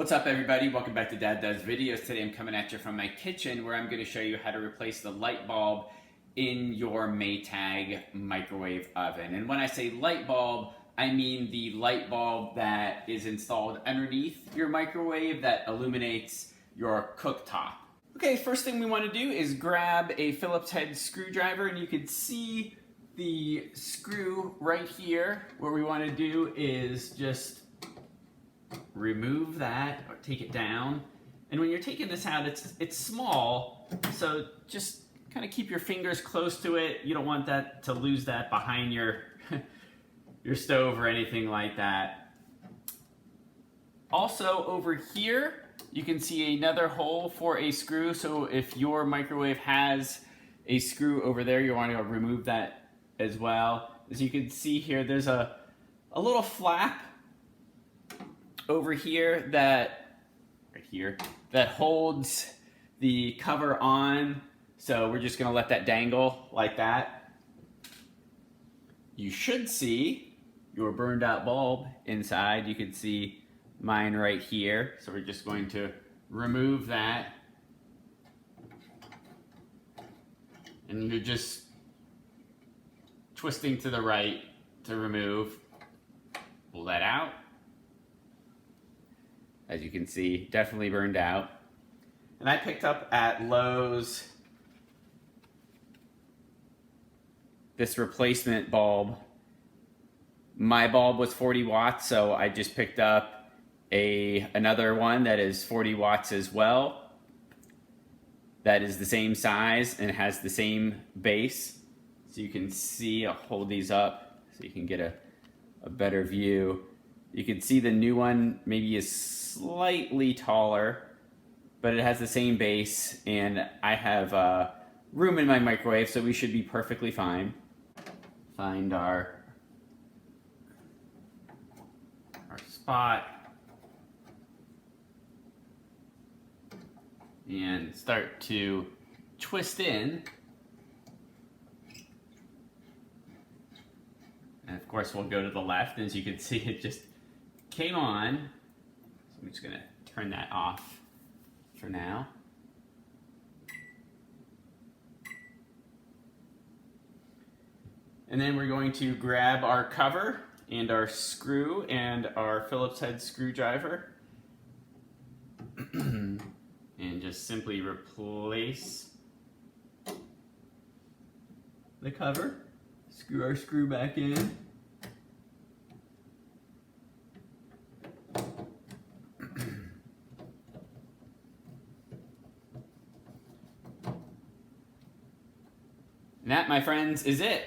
What's up everybody? Welcome back to Dad Does Videos. Today I'm coming at you from my kitchen where I'm going to show you how to replace the light bulb in your Maytag microwave oven. And when I say light bulb, I mean the light bulb that is installed underneath your microwave that illuminates your cooktop. Okay, first thing we want to do is grab a Phillips head screwdriver, and you can see the screw right here. What we want to do is just remove that or take it down. And when you're taking this out, it's small, so just kind of keep your fingers close to it. You don't want that to lose that behind your your stove or anything like that. Also over here, you can see another hole for a screw. So if your microwave has a screw over there, you want to remove that as well. As you can see here, there's a little flap over here that holds the cover on. So we're just going to let that dangle like that. You should see your burned out bulb inside. You can see mine right here. So we're just going to remove that. And you're just twisting to the right to remove. Pull that out. As you can see, definitely burned out. And I picked up at Lowe's this replacement bulb. My bulb was 40 watts, so I just picked up another one that is 40 watts as well. That is the same size and has the same base. So you can see, I'll hold these up so you can get a better view. You can see the new one maybe is slightly taller, but it has the same base, and I have room in my microwave, so we should be perfectly fine. Find our spot and start to twist in. And of course we'll go to the left. As you can see, it just came on. So I'm just going to turn that off for now. And then we're going to grab our cover and our screw and our Phillips head screwdriver and just simply replace the cover. Screw our screw back in. And that, my friends, is it.